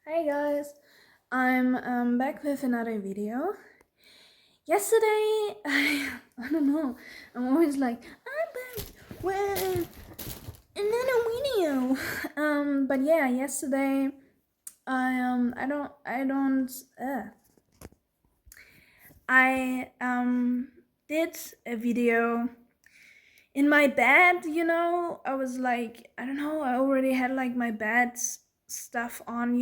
Hi guys, I'm back with another video. Yesterday, I don't know, I'm always like I'm back with another video. But yeah, yesterday uh, I did a video in my bed. I was like, I don't know, I already had like my bed stuff on,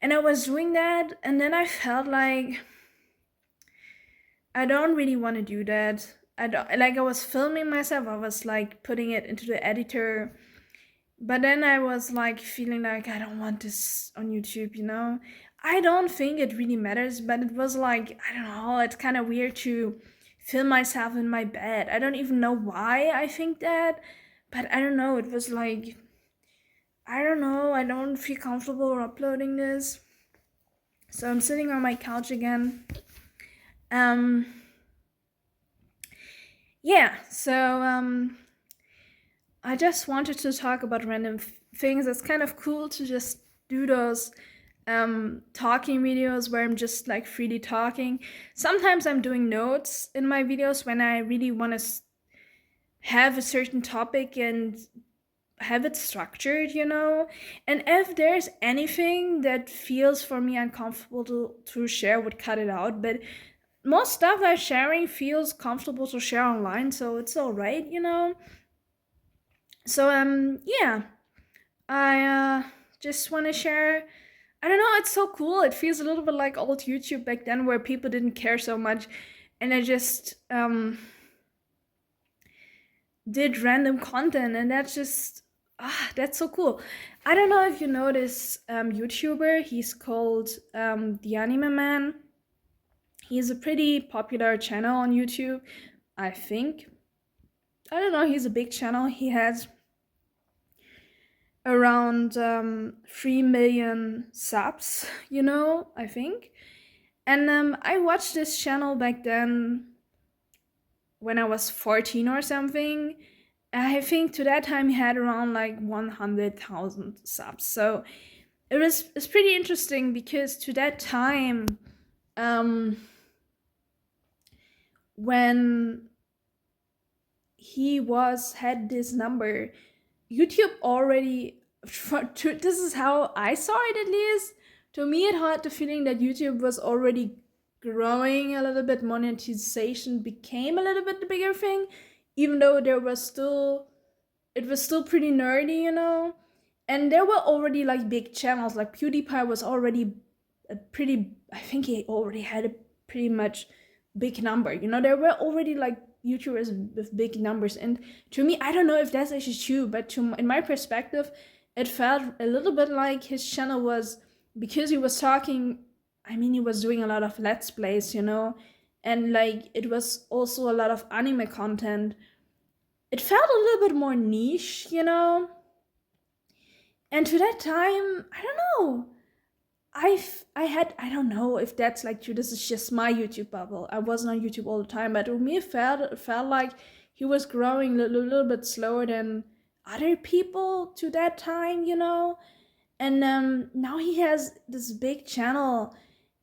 and I was doing that, and then I felt like I don't really want to do that. I don't like I was filming myself, I was like putting it into the editor, but then I was like feeling like I don't want this on YouTube. I don't think it really matters, but it was like, I don't know, it's kind of weird to film myself in my bed. I don't even know why I think that, but I don't know, it was like, I don't know, I don't feel comfortable uploading this. So I'm sitting on my couch again. Um yeah, so I just wanted to talk about random things. It's kind of cool to just do those talking videos where I'm just like freely talking. Sometimes I'm doing notes in my videos when I really want to have a certain topic and have it structured. And if there's anything that feels for me uncomfortable to share, would cut it out. But most stuff I'm sharing feels comfortable to share online, so it's all right. So yeah, I just want to share. I don't know, it's so cool. It feels a little bit like old YouTube back then where people didn't care so much and I just did random content, and that's so cool. I don't know if you know this YouTuber. He's called The Anime Man. He's a pretty popular channel on YouTube, I think. I don't know, he's a big channel. He has around 3 million subs, I think. And I watched this channel back then when I was 14 or something. I think to that time he had around like 100,000 subs. So it's pretty interesting because to that time, um, when he was had this number, YouTube already. This is how I saw it, at least. To me, it had the feeling that YouTube was already growing a little bit. Monetization became a little bit the bigger thing, even though it was still pretty nerdy. And there were already like big channels. Like PewDiePie was already a pretty. I think he already had a pretty much big number. There were already like YouTubers with big numbers, and to me, I don't know if that's actually true, but in my perspective, it felt a little bit like his channel was, because he was talking. I mean, he was doing a lot of let's plays, and like it was also a lot of anime content. It felt a little bit more niche. And to that time, I don't know. I don't know if that's like true. This is just my YouTube bubble. I wasn't on YouTube all the time, but to me it felt like he was growing a little bit slower than other people to that time. And now he has this big channel,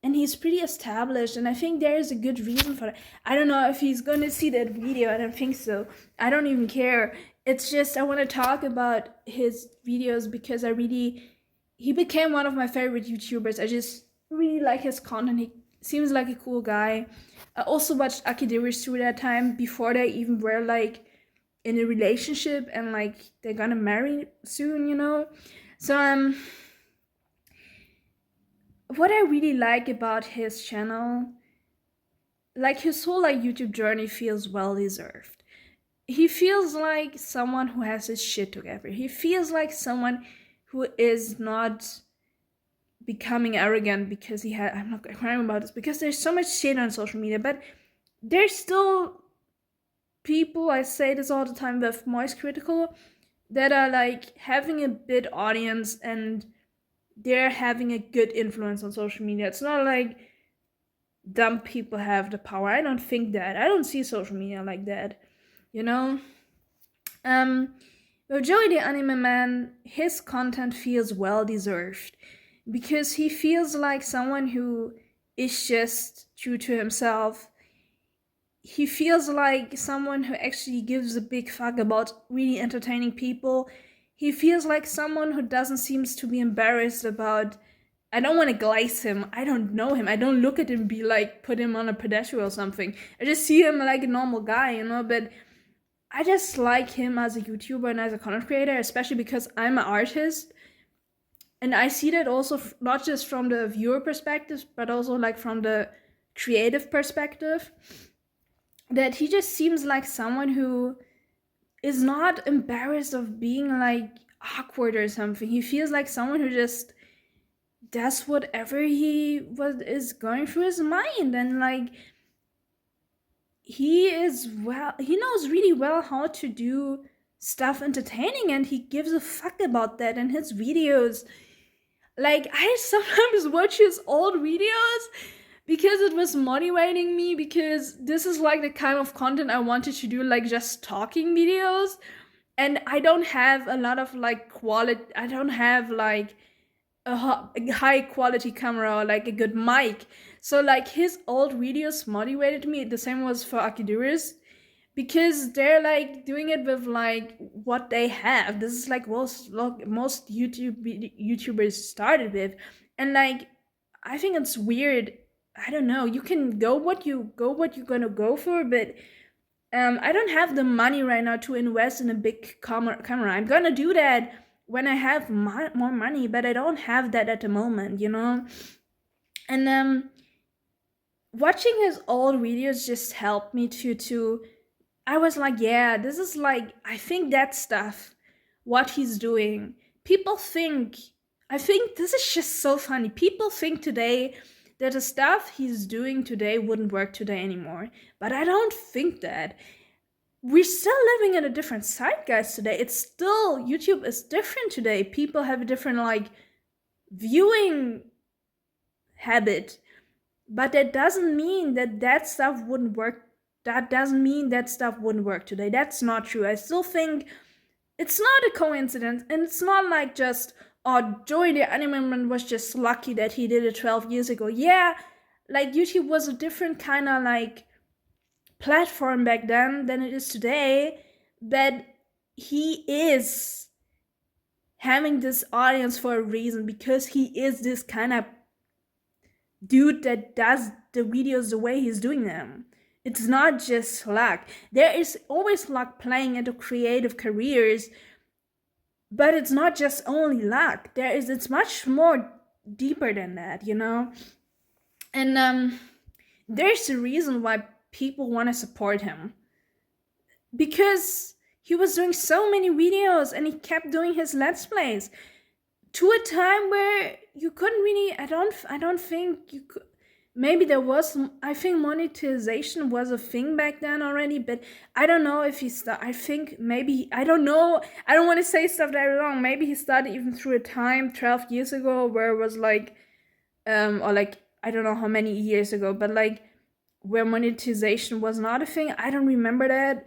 and he's pretty established, and I think there is a good reason for that. I don't know if he's gonna see that video. I don't think so. I don't even care. It's just I want to talk about his videos because he became one of my favorite YouTubers. I just really like his content. He seems like a cool guy. I also watched Akideris through that time before they even were like in a relationship and like they're gonna marry soon. So what I really like about his channel, like his whole like YouTube journey feels well deserved. He feels like someone who has his shit together. He feels like someone who is not becoming arrogant because he had. I'm not crying about this because there's so much shit on social media, but there's still people, I say this all the time, with Moist Critical, that are like having a big audience and they're having a good influence on social media. It's not like dumb people have the power. I don't think that. I don't see social media like that. You know? Um with Joey the Anime Man, his content feels well deserved. because he feels like someone who is just true to himself. He feels like someone who actually gives a big fuck about really entertaining people. He feels like someone who doesn't seems to be embarrassed about. I don't want to glaze him. I don't know him. I don't look at him and be like put him on a pedestal or something. I just see him like a normal guy, you know, but I just like him as a YouTuber and as a content creator, especially because I'm an artist. And I see that also not just from the viewer perspective, but also like from the creative perspective, that he just seems like someone who is not embarrassed of being like awkward or something. He feels like someone who just does whatever is going through his mind, and like he knows really well how to do stuff entertaining, and he gives a fuck about that in his videos. Like, I sometimes watch his old videos because it was motivating me, because this is like the kind of content I wanted to do, like just talking videos. And I don't have a lot of like quality, I don't have like a high quality camera or like a good mic. So like his old videos motivated me. The same was for Akiduris, because they're like doing it with like what they have. This is like most YouTubers started with, and like I think it's weird. I don't know. You can go what you're gonna go for, but I don't have the money right now to invest in a big camera. I'm gonna do that when I have more money, but I don't have that at the moment, you know. And watching his old videos just helped me to I was like, yeah, this is like, I think that stuff, what he's doing. People think, I think this is just so funny. People think today that the stuff he's doing today wouldn't work today anymore. But I don't think that. We're still living in a different zeitgeist today. It's still, YouTube is different today. People have a different, like, viewing habit. But that doesn't mean that stuff wouldn't work. That doesn't mean that stuff wouldn't work today. That's not true. I still think it's not a coincidence, and it's not like just, oh, Joey the Anime Man was just lucky that he did it 12 years ago. Yeah, like YouTube was a different kind of like platform back then than it is today, but he is having this audience for a reason, because he is this kind of dude that does the videos the way he's doing them. It's not just luck. There is always luck playing into creative careers, but it's not just only luck. It's much more deeper than that, you know? And there's a reason why people want to support him. Because he was doing so many videos and he kept doing his let's plays to a time where you couldn't really, I don't think you could. Maybe there was, I think monetization was a thing back then already, but I don't know if I think maybe, I don't know, I don't want to say stuff that is wrong. Maybe he started even through a time 12 years ago where it was like, or like, I don't know how many years ago, but like where monetization was not a thing. I don't remember that.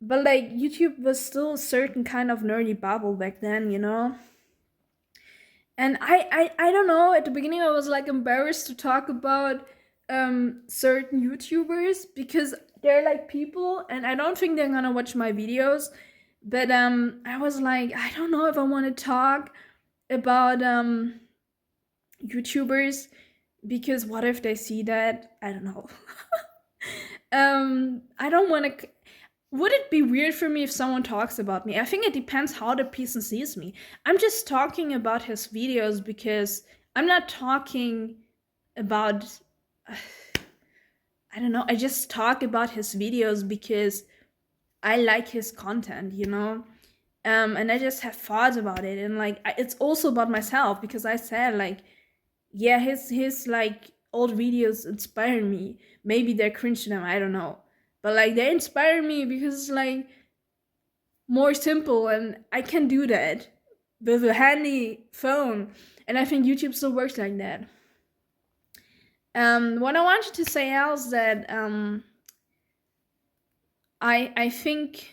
But like YouTube was still a certain kind of nerdy bubble back then, you know? And I don't know, at the beginning I was like embarrassed to talk about certain YouTubers, because they're like people and I don't think they're gonna watch my videos. But I was like, I don't know if I want to talk about YouTubers, because what if they see that? I don't know. I don't want to. Would it be weird for me if someone talks about me? I think it depends how the person sees me. I'm just talking about his videos because I'm not talking about. I don't know. I just talk about his videos because I like his content, you know? And I just have thoughts about it. And like, it's also about myself, because I said, like, yeah, his like old videos inspire me. Maybe they're cringe to them, I don't know. But like they inspire me because it's like more simple and I can do that with a handy phone. And I think YouTube still works like that. What I wanted to say else that I think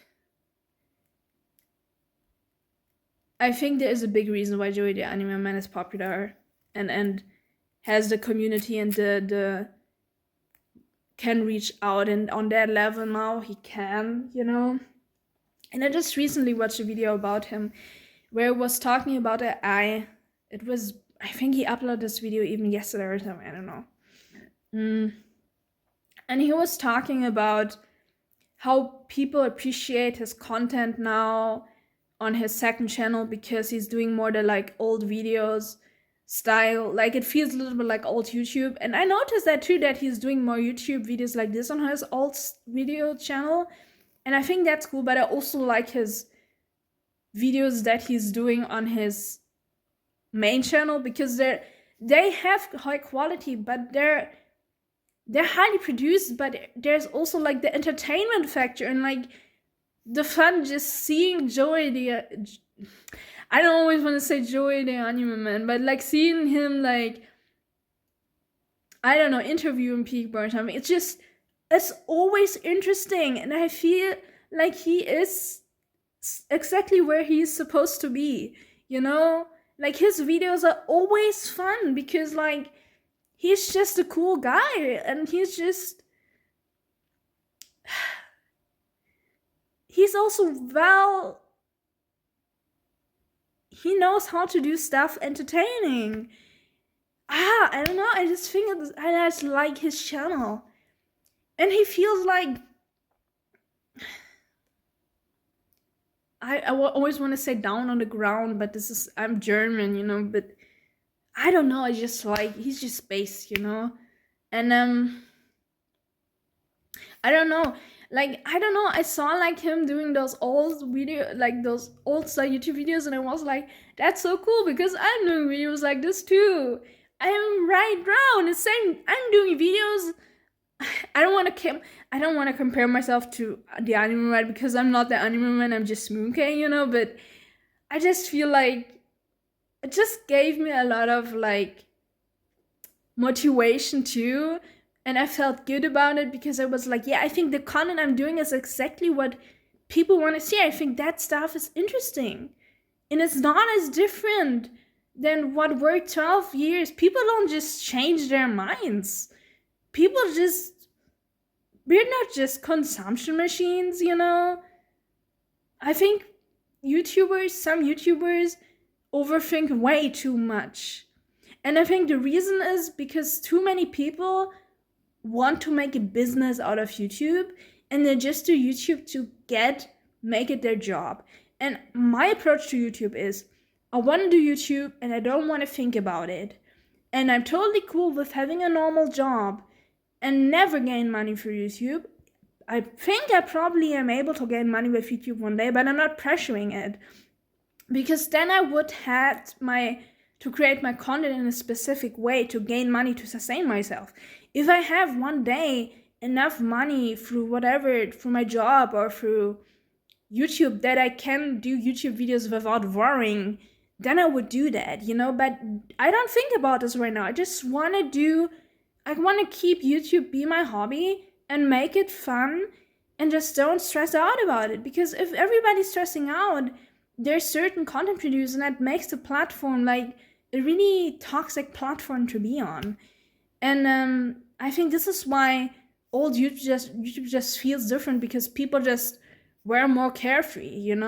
there is a big reason why Joey the Anime Man is popular. and has the community and the can reach out, and on that level now he can, And I just recently watched a video about him where it was talking about AI. It was, I think he uploaded this video even yesterday or something, I don't know. And he was talking about how people appreciate his content now on his second channel because he's doing more the like old videos style. Like it feels a little bit like old YouTube. And I noticed that too, that he's doing more YouTube videos like this on his old video channel. And I think that's cool, but I also like his videos that he's doing on his main channel because they have high quality, but they're highly produced, but there's also like the entertainment factor and like the fun just seeing Joey the I don't always want to say Joey the anime man, but like seeing him like, I don't know, interviewing people or something. It's always interesting, and I feel like he is exactly where he's supposed to be, Like his videos are always fun because like he's just a cool guy, and he's also he knows how to do stuff entertaining. I don't know, I just think I just like his channel. And he feels like, I always want to say down on the ground, but I'm German, but I don't know, I just like, he's just space, And I don't know, I saw like him doing those old those old style YouTube videos, and I was like, that's so cool because I'm doing videos like this too. I'm right now the same. I'm doing videos. I don't want to compare myself to the anime man because I'm not the anime man. I'm just Mooncake, But I just feel like it just gave me a lot of like motivation too, and I felt good about it because I was like, yeah, I think the content I'm doing is exactly what people want to see. I think that stuff is interesting, and it's not as different than what worked 12 years. People don't just change their minds. People just, we're not just consumption machines, I think some YouTubers overthink way too much. And I think the reason is because too many people want to make a business out of YouTube, and they just do YouTube to make it their job. And my approach to YouTube is, I want to do YouTube and I don't want to think about it. And I'm totally cool with having a normal job and never gain money through YouTube. I think I probably am able to gain money with YouTube one day, but I'm not pressuring it. Because then I would have to create my content in a specific way to gain money to sustain myself. If I have one day enough money through my job or through YouTube that I can do YouTube videos without worrying, then I would do that, But I don't think about this right now. I just want to keep YouTube be my hobby and make it fun and just don't stress out about it. Because if everybody's stressing out, there's certain content producers, and that makes the platform like a really toxic platform to be on. And I think this is why old YouTube just feels different, because people just were more carefree, And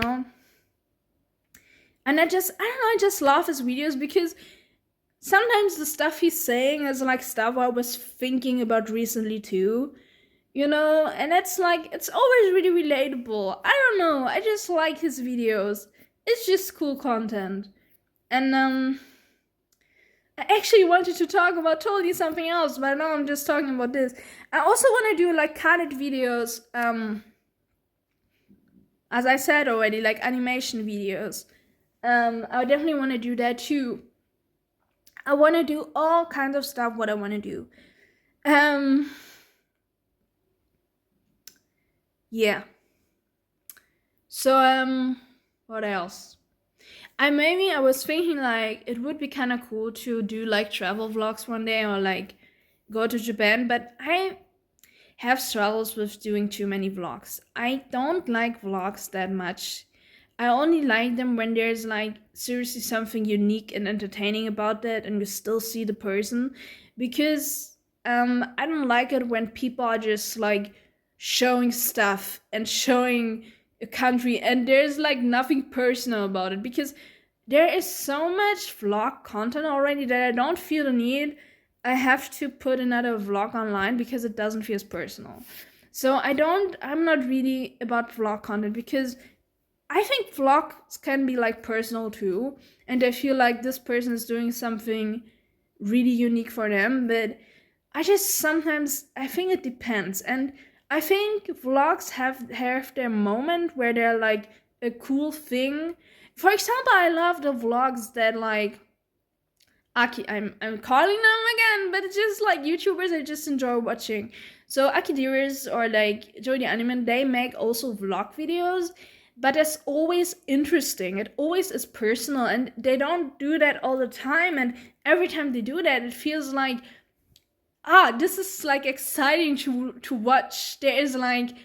I don't know, I just love his videos because sometimes the stuff he's saying is like stuff I was thinking about recently too, And it's like, it's always really relatable. I don't know, I just like his videos. It's just cool content. And I actually wanted to talk about totally something else, but now I'm just talking about this. I also want to do like cutted videos, as I said already, like animation videos. I definitely want to do that too. I want to do all kinds of stuff what I want to do. Yeah. So what else? I was thinking like it would be kind of cool to do like travel vlogs one day, or like go to Japan, but I have struggles with doing too many vlogs. I don't like vlogs that much. I only like them when there's like seriously something unique and entertaining about that and you still see the person, because I don't like it when people are just like showing stuff and showing a country and there's like nothing personal about it, because there is so much vlog content already that I don't feel the need I have to put another vlog online because it doesn't feel as personal. So I'm not really about vlog content because I think vlogs can be like personal too, and I feel like this person is doing something really unique for them. But I just sometimes I think it depends, and I think vlogs have their moment where they're like a cool thing. For example, I love the vlogs that like Aki, I'm calling them again, but it's just like YouTubers I just enjoy watching. So Akidiris or like Joey the Anime, they make also vlog videos, but it's always interesting. It always is personal, and they don't do that all the time. And every time they do that, it feels like this is like exciting to watch. There is like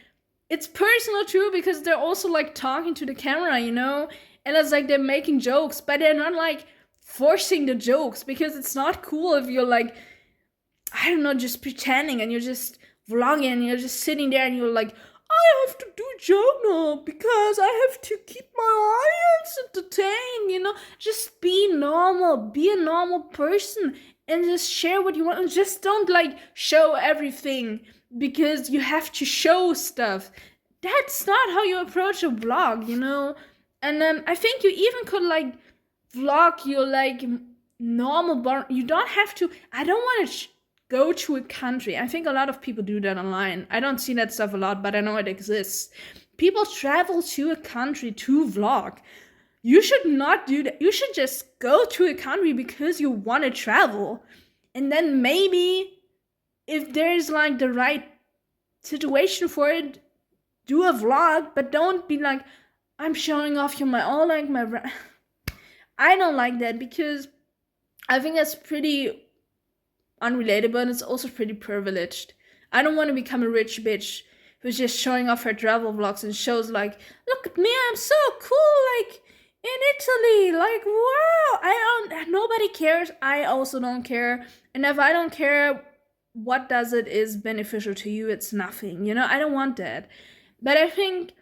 it's personal too because they're also like talking to the camera, and it's like they're making jokes, but they're not like forcing the jokes, because it's not cool if you're like, I don't know, just pretending and you're just vlogging and you're just sitting there and you're like, I have to do a joke now because I have to keep my audience entertained, just be normal, be a normal person and just share what you want, and just don't like show everything because you have to show stuff. That's not how you approach a vlog, and I think you even could like vlog your like normal bar. You don't have to. I don't want to go to a country. I think a lot of people do that online. I don't see that stuff a lot, but I know it exists. People travel to a country to vlog. You should not do that. You should just go to a country because you want to travel, and then maybe if there's like the right situation for it, do a vlog, but don't be like, I'm showing off you my all like my. I don't like that because I think that's pretty unrelatable and it's also pretty privileged. I don't want to become a rich bitch who's just showing off her travel vlogs and shows like, look at me, I'm so cool, like in Italy, like wow. Nobody cares. I also don't care. And if I don't care, what does it is beneficial to you? It's nothing. I don't want that. But I think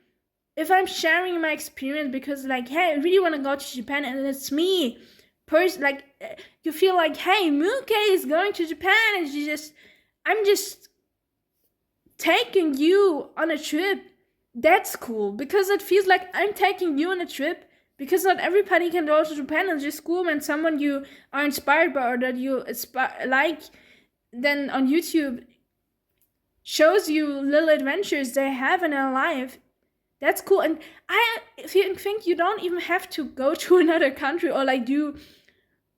if I'm sharing my experience because like, hey, I really want to go to Japan and it's me, like you feel like, hey, Mooke is going to Japan and I'm just taking you on a trip. That's cool because it feels like I'm taking you on a trip, because not everybody can go to Japan. And just cool when someone you are inspired by or that you like then on YouTube shows you little adventures they have in their life. That's cool. And I think you don't even have to go to another country or like do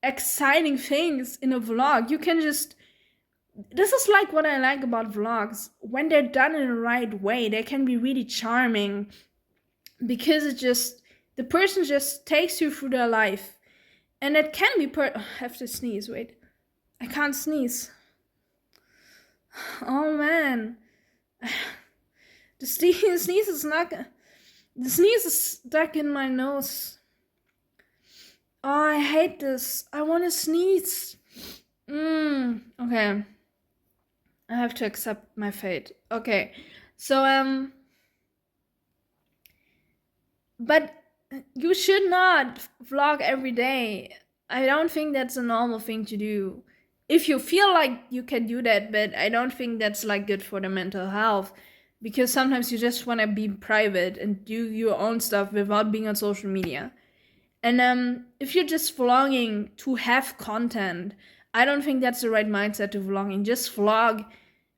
exciting things in a vlog. You can just, this is like what I like about vlogs. When they're done in the right way, they can be really charming because the person just takes you through their life. And it can be I have to sneeze. Wait. I can't sneeze. Oh man. The sneeze is not. The sneeze is stuck in my nose. Oh, I hate this. I want to sneeze. Okay. I have to accept my fate. Okay. So, but you should not vlog every day. I don't think that's a normal thing to do. If you feel like you can do that, but I don't think that's like good for the mental health, because sometimes you just want to be private and do your own stuff without being on social media. And if you're just vlogging to have content, I don't think that's the right mindset to vlogging. Just vlog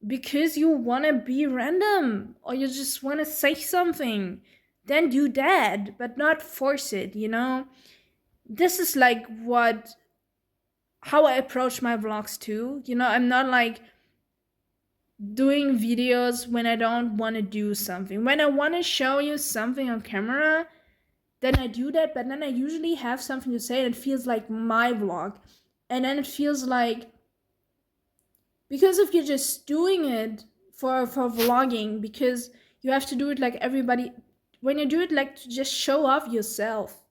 because you want to be random or you just want to say something. Then do that, but not force it, This is like how I approach my vlogs too. I'm not like doing videos when I don't want to do something. When I want to show you something on camera, then I do that, but then I usually have something to say and it feels like my vlog. And then it feels like, because if you're just doing it for vlogging, because you have to do it like everybody, when you do it like to just show off yourself,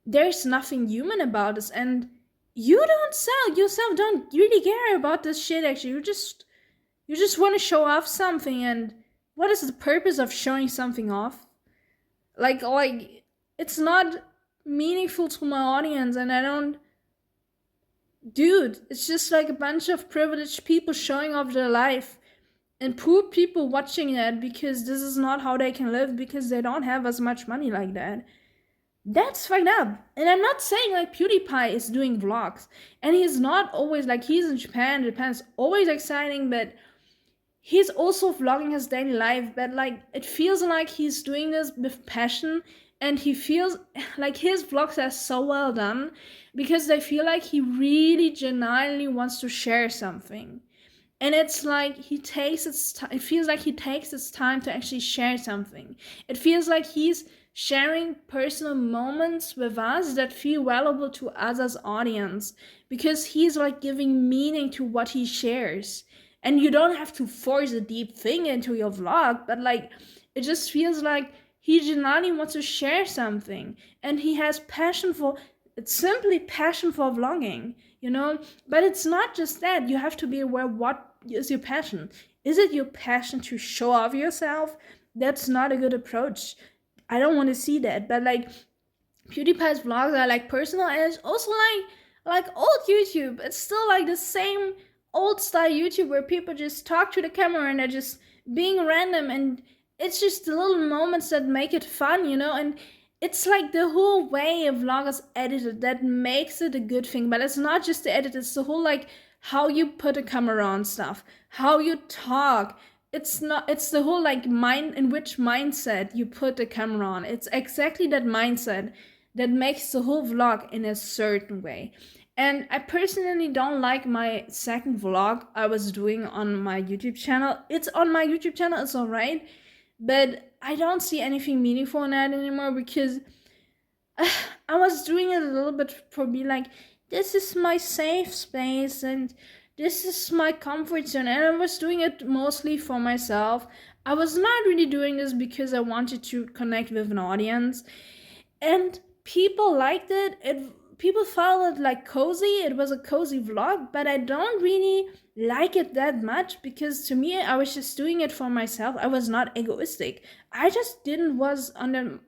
there's nothing human about this. And you don't sell yourself, don't really care about this shit. Actually, you just want to show off something. And what is the purpose of showing something off? Like it's not meaningful to my audience. And I don't, dude, it's just like a bunch of privileged people showing off their life, and poor people watching that because this is not how they can live, because they don't have as much money like that. That's fucked up. And I'm not saying like PewDiePie is doing vlogs, and he's not always like, he's in Japan. Japan's always exciting, but he's also vlogging his daily life. But like, it feels like he's doing this with passion, and he feels like his vlogs are so well done because they feel like he really genuinely wants to share something. And it's like he takes its time. It feels like he takes its time to actually share something. It feels like he's sharing personal moments with us that feel valuable to us as audience, because he's like giving meaning to what he shares. And you don't have to force a deep thing into your vlog, but like, it just feels like he genuinely wants to share something, and he has passion for, it's simply passion for vlogging, you know. But it's not just that. You have to be aware, what is your passion? Is it your passion to show off yourself? That's not a good approach. I don't want to see that. But like, PewDiePie's vlogs are like personal, and it's also like old YouTube. It's still like the same old style YouTube where people just talk to the camera and they're just being random, and it's just the little moments that make it fun, you know. And it's like the whole way a vlog is edited that makes it a good thing. But it's not just the edit, it's the whole like how you put a camera on stuff, how you talk. It's not, it's the whole like mind, in which mindset you put the camera on. It's exactly that mindset that makes the whole vlog in a certain way. And I personally don't like my second vlog I was doing on my YouTube channel. It's on my YouTube channel, it's alright, but I don't see anything meaningful in that anymore, because I was doing it a little bit for me, like, this is my safe space and this is my comfort zone, and I was doing it mostly for myself. I was not really doing this because I wanted to connect with an audience, and people liked it. People found it like cozy. It was a cozy vlog, but I don't really like it that much, because to me, I was just doing it for myself. I was not egoistic. I just didn't was on the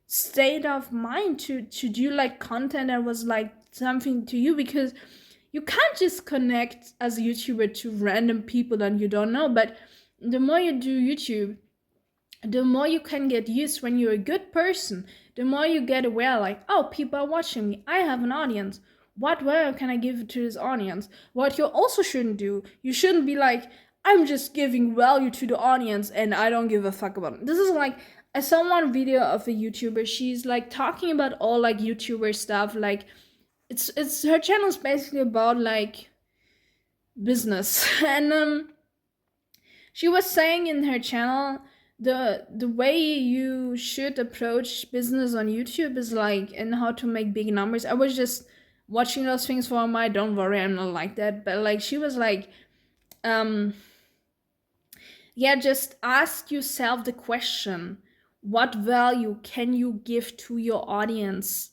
state of mind to do like content that was like something to you, because you can't just connect as a YouTuber to random people that you don't know. But the more you do YouTube, the more you can get used. When you're a good person, the more you get aware, like, oh, people are watching me, I have an audience, what value can I give to this audience? What you also shouldn't do, you shouldn't be like, I'm just giving value to the audience and I don't give a fuck about it. This is like, I saw one video of a YouTuber, she's like talking about all like YouTuber stuff, like it's her channel is basically about like business. And she was saying in her channel, the way you should approach business on YouTube is like, and how to make big numbers. I was just watching those things for my, don't worry, I'm not like that. But like, she was like, yeah, just ask yourself the question, what value can you give to your audience?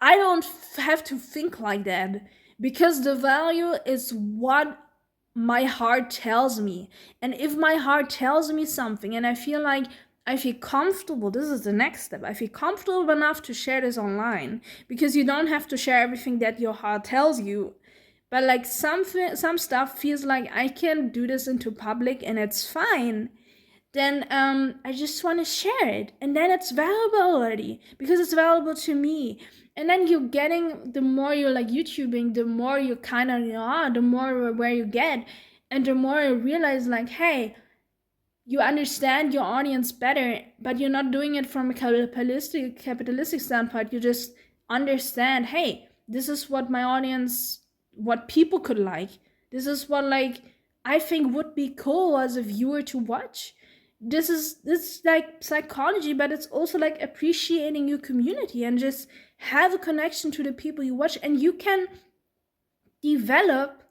I don't have to think like that, because the value is what my heart tells me. And if my heart tells me something and I feel like, I feel comfortable, this is the next step. I feel comfortable enough to share this online, because you don't have to share everything that your heart tells you. But like some stuff feels like I can do this into public and it's fine, then I just want to share it, and then it's valuable already because it's valuable to me. And then you're getting, the more you're like YouTubing, the more you kind of, you know, the more where you get, and the more you realize like, hey, you understand your audience better, but you're not doing it from a capitalistic standpoint. You just understand, hey, this is what my audience, what people could like. This is what like I think would be cool as a viewer to watch. This like psychology, but it's also like appreciating your community and just have a connection to the people you watch, and you can develop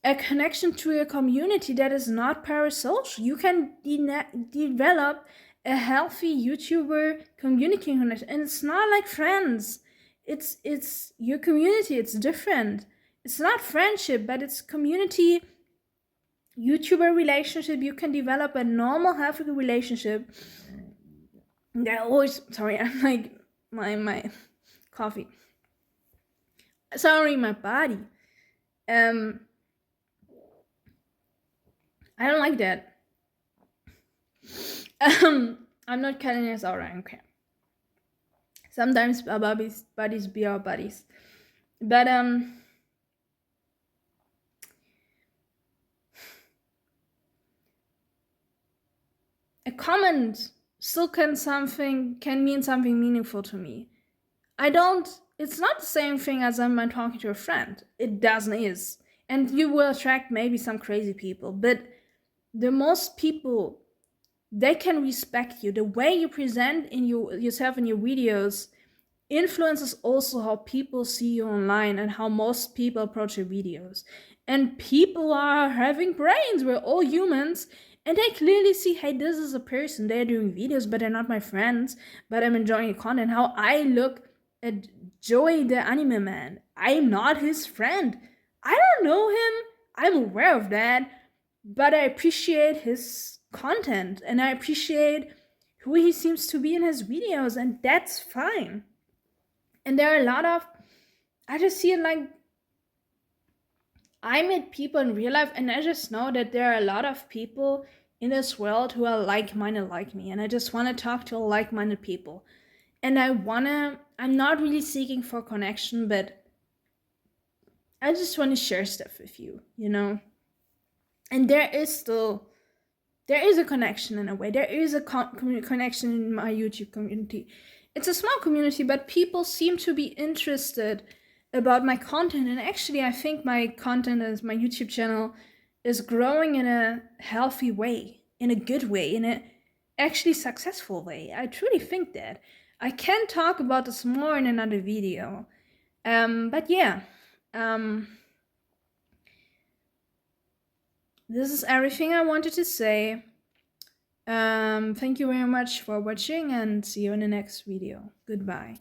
a connection to a community that is not parasocial. You can develop a healthy YouTuber community connection, and it's not like friends. It's your community. It's different. It's not friendship, but it's community YouTuber relationship. You can develop a normal, healthy relationship. They're always sorry. I'm like my coffee. Sorry, my body. I don't like that. I'm not cutting this out. I don't care. Sometimes our buddies be our buddies, but a comment still can mean something meaningful to me. It's not the same thing as I'm talking to a friend. It doesn't is. And you will attract maybe some crazy people, but the most people, they can respect you. The way you present yourself in your videos influences also how people see you online and how most people approach your videos. And people are having brains. We're all humans. And they clearly see, hey, this is a person. They're doing videos, but they're not my friends. But I'm enjoying the content. How I look at Joey the Anime Man. I'm not his friend. I don't know him. I'm aware of that. But I appreciate his content. And I appreciate who he seems to be in his videos. And that's fine. And there are a lot of, I just see it like, I meet people in real life, and I just know that there are a lot of people in this world who are like-minded like me, and I just want to talk to like-minded people. And I'm not really seeking for connection, but I just want to share stuff with you, you know? And there is a connection in a way. There is a connection in my YouTube community. It's a small community, but people seem to be interested about my content. And actually, I think my content as my YouTube channel is growing in a healthy way, in a good way, in a actually successful way. I truly think that. I can talk about this more in another video. But yeah, this is everything I wanted to say. Thank you very much for watching, and see you in the next video. Goodbye.